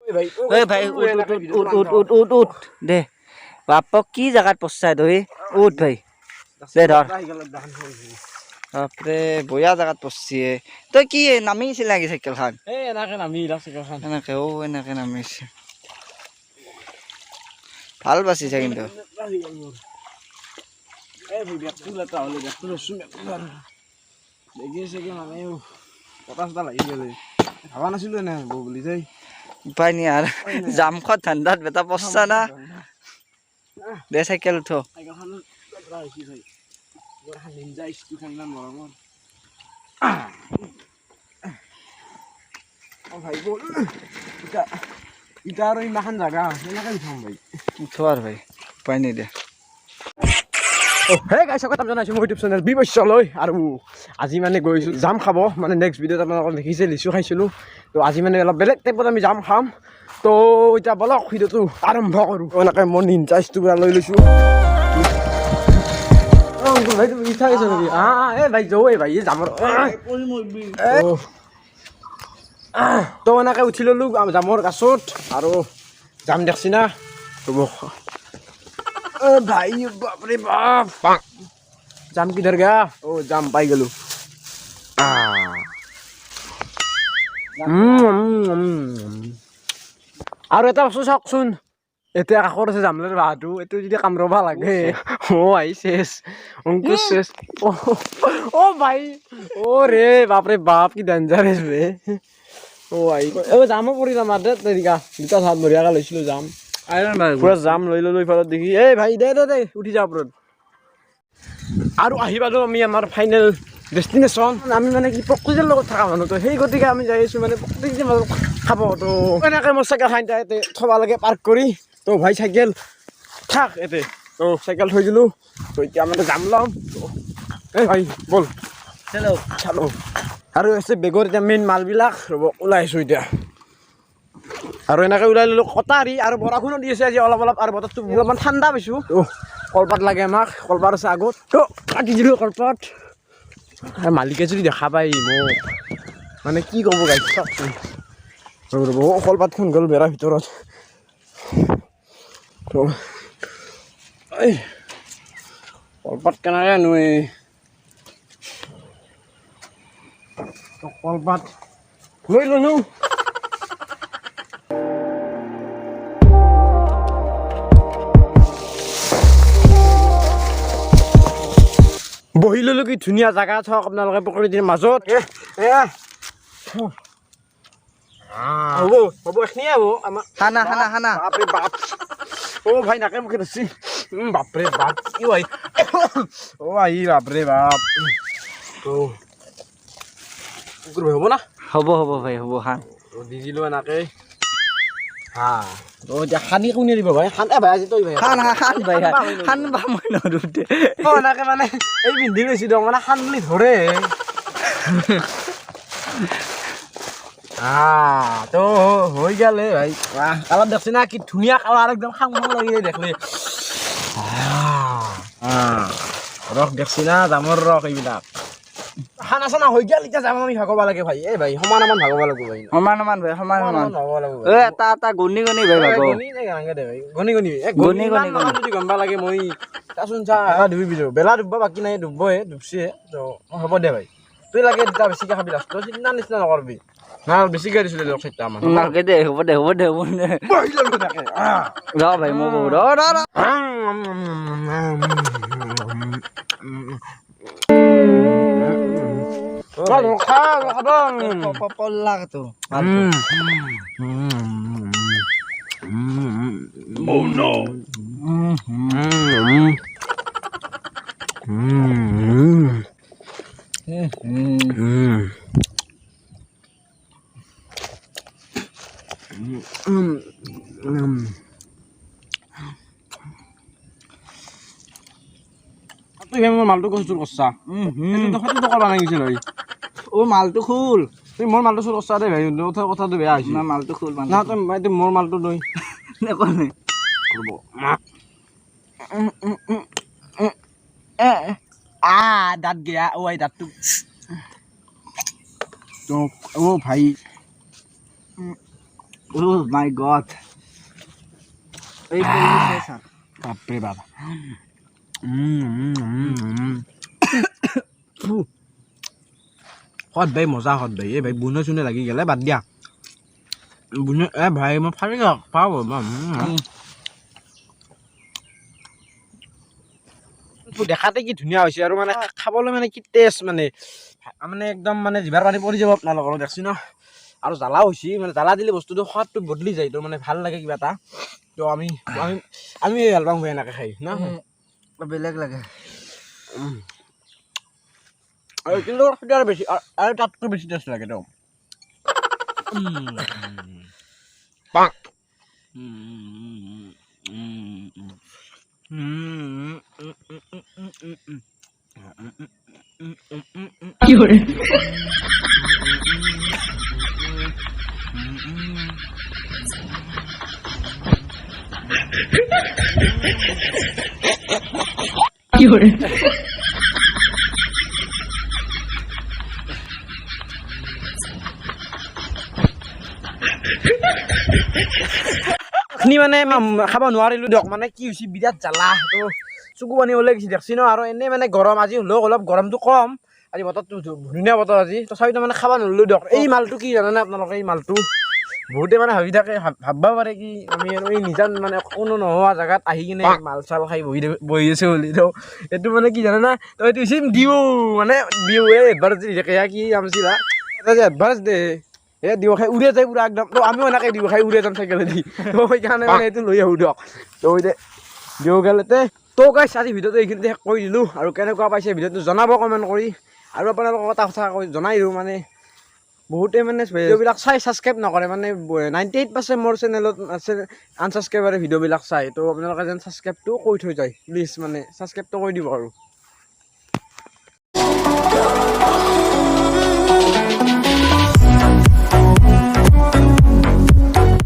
এই ভাই উঠ দে বাপক কি জায়গাত পচাই ধৰি উঠ ভাই দে ধৰ বাপৰে বয়া জাগাত পচছি তই কি নামিছিল নেকি চাইকেলখন এনেকে নামি চাইকেলখন এনেকে এনেকে নামিছে ভাল বাচিছে কিন্তু ভাবা নাছিলো এনে হ'ব বুলি দেই উপায় নাই আৰু জামখত ঠাণ্ডাত বেটা পচছা না দে চাইকেল উঠ ইটা আৰু ইমানখন জাগা কেনেকে উঠাম ভাই উঠ আৰু ভাই উপায় নাই দে হে গাইছ কথা জনাইছোঁ মোৰ ইউটিউব চেনেল বিবশ্যলৈ আৰু আজি মানে গৈছোঁ জাম খাব মানে নেক্সট ভিডিঅ'ত আপোনালোকক দেখিছে লিচু খাইছিলোঁ তো আজি মানে অলপ বেলেগ টাইপত আমি জাম খাম তো এতিয়া বলক ভিডিঅ'টো আৰম্ভ কৰোঁ এনেকৈ মই নিনজা ষ্টুপৰা লৈ লৈছোঁ ভাই তুমি ইচ্ছা গৈছে নেকি এই ভাই যৌ এই ভাই জামৰ তো এনেকৈ উঠি ল'লোঁ জামৰ গাছত আৰু জাম দেখছি না ৰ'ব भाई बाप रे बाप जाम किधर गया ओ जाम पाई गलू আৰু এটা বস্তু চাওকচোন এতিয়া কাষত আছে জামলৰ বাঁহটো এইটো যদি কামৰব লাগে আহিছে অংকুশ শেষ অ ভাই অ ৰে বাপৰে বাপ কি ডেঞ্জাৰাছ বে ভাই জামো পৰিলা মাতে তেৰিকা দুটা চাত বঢ়িয়াকৈ লৈছিলোঁ জাম পুৰা জাম লৈ ল'লোঁ ইফালত দেখি এই ভাই দে উঠি যাওঁ ওপৰত আৰু আহি পালোঁ আমি আমাৰ ফাইনেল ডেষ্টিনেশ্যন আমি মানে কি প্ৰকৃতিৰ লগত থকা মানুহ তো সেই গতিকে আমি যাই আছোঁ মানে প্ৰকৃতিৰ মাজত খাব তো এনেকৈ মোৰ চাইকেল খাই ইয়াতে থ'ব লাগে পাৰ্ক কৰি তো ভাই চাইকেল থাক ইয়াতে তো চাইকেল থৈ দিলোঁ তো এতিয়া মানে যাম ল'ম এই ভাই ব'ল চালো আৰু আছে বেগৰ এতিয়া মেইন মালবিলাক ৰ'ব ওলাই আছোঁ এতিয়া আৰু এনেকৈ ওলাই ল'লোঁ কটাৰী আৰু বৰষুণো দি আছে আজি অলপ আৰু বতৰটো অলপমান ঠাণ্ডা পাইছোঁ কলপাত লাগে আমাক কলপাত আছে আগত তো কাটি দিলোঁ কলপাত মালিকে যদি দেখা পায় মোক মানে কি ক'ব গাইছ চাওকচোন ৰ'ব কলপাতখন গ'ল বেৰাৰ ভিতৰত এই কলপাত কেনেকৈ আনো কলপাত লৈ ল'লোঁ বহি ল'লোঁ কি ধুনীয়া জেগা চাওক আপোনালোকে প্ৰকৃতিৰ মাজত হ'ব এখিনিয়ে হ'ব আমাৰ খানা বাপৰে বাপ ভাই নাকে মুখে ধৰছি বাপৰে বাপ কি ভাই আহি বাপৰে বাপ হ'ব না হ'ব ভাই হ'ব খান দি দিলোঁ এনেকৈ এতিয়া খানি কোনে দিব ভাই খান ভাই আজি তই ভাই খান ভাই খান বা মই নৰো দে এনেকৈ মানে এই পিন্ধি লৈছোঁ দিয়ক মানে খান বুলি ধৰে তো হৈ গ'ল ভাই কালাৰ দেখছি না কি ধুনীয়া কালাৰ একদম খাং লাগি দেখলে ৰস দেখছি না জামৰ ৰস এইবিলাক খানা চানা হৈ গ'ল এতিয়া যাম আমি ভাগব লাগে ভাই এই ভাই সমান ভাগব লাগিব ভাই সমান এটা গণি ভাই ভাগ গণি যদি গম লাগে মই চাচোন চা ডুবি বিজো বেলা ডুবব বাকী নাই ডুববহে ডুবছে তো হ'ব দে ভাই তুই লাগে দুটা বেছিকৈ খাবি লাষ্টত সিদিনা নিচিনা নকৰবি না বেছিকৈ দিছিলোঁ দিয়ক চাৰিটামান নালাগে দে হ'ব দে ৰ ভাই মই বহু পল্লাটো Oh no! তুই মোৰ মালটো চুৰ কৰছা সেইটো কৰিব নাগিছিল ভাই মালটো খোল তুই মোৰ মালটো চুৰ কৰছা দেই ভাই কথাটো বেয়া হৈছে না মালটো খোল না তই মোৰ মালটো লৈ দাঁত গেয়া আই দাঁতটো তো ভাই Oh my god. এই পরিবেশে স্যার বাপরে বাপ সদ ভাই মজা সদ ভাই এই ভাই বুনে চুনে লাগি গেলে বাদ দিয়া বুনে এ ভাই মই ফাৰি পাব দেখাতে কি ধুনীয়া হৈছে আৰু মানে খাবলৈ মানে কি টেষ্ট মানে মানে একদম মানে জিভাৰ পানী পৰি যাব আপোনালোকৰ দেখছি ন আৰু জ্বালাও হৈছে মানে জ্বালা দিলে বস্তুটো সোৱাদটো বদলি যায় তো মানে ভাল লাগে কিবা এটা তো আমি আমি আমি ভাল পাওঁ এনেকৈ খাই ন বেলেগ লাগে আৰু কিন্তু আৰু বেছি আৰু তাতকৈ বেছি টেষ্ট লাগে তো পাক কি hore কি hore খিনি মানে খাব নোৱাৰিলোঁ দিয়ক মানে কি হৈছে বিৰাট জ্বালা তো চকু পানী ওলাই গৈছে দেখছি ন আৰু এনেই মানে গৰম আজি হ'লেও অলপ গৰমটো কম আজি বতৰটো ধুনীয়া বতৰ আজি তথাপিতো মানে খাব নোৱাৰিলোঁ দিয়ক এই মালটো কি জানানে আপোনালোকে এই মালটো বহুতে মানে ভাবি থাকে ভাবিব পাৰে কি আমি আৰু এই নিজা মানে কোনো নোহোৱা জেগাত আহি কিনে মাল চাল খাই বহি আছে বুলি তো এইটো মানে কি জানানা তো এইটো হৈছে দিও মানে দিও এই এডভাৰ্টাইজ দি থাকে কি আমছিলা এটা এডভাৰ্টাইজ দে এই দিও খাই উৰে যায় পুৰা একদম তো আমিও এনেকৈ দিও খাই উৰে যাম চাইকেলেদি তো সেইকাৰণে মানে এইটো লৈ আহোঁ দিয়ক তো এতিয়া দিও গেলতে তো গাইছ আজি ভিডিঅ'টো এইখিনিতে শেষ কৰি দিলোঁ আৰু কেনেকুৱা পাইছে ভিডিঅ'টো জনাব কমেণ্ট কৰি আৰু আপোনালোকক এটা কথা কৈ জনাই দিওঁ মানে বহুতে মানে ভিডিঅ'বিলাক চাই ছাবস্ক্ৰাইব নকৰে মানে 98% মোৰ চেনেলত আছে আনছাবস্ক্ৰাইবাৰে ভিডিঅ'বিলাক চাই তো আপোনালোকে যেন ছাবস্ক্ৰাইবটো কৰি থৈ যায় প্লিজ মানে ছাবস্ক্ৰাইবটো কৰি দিব আৰু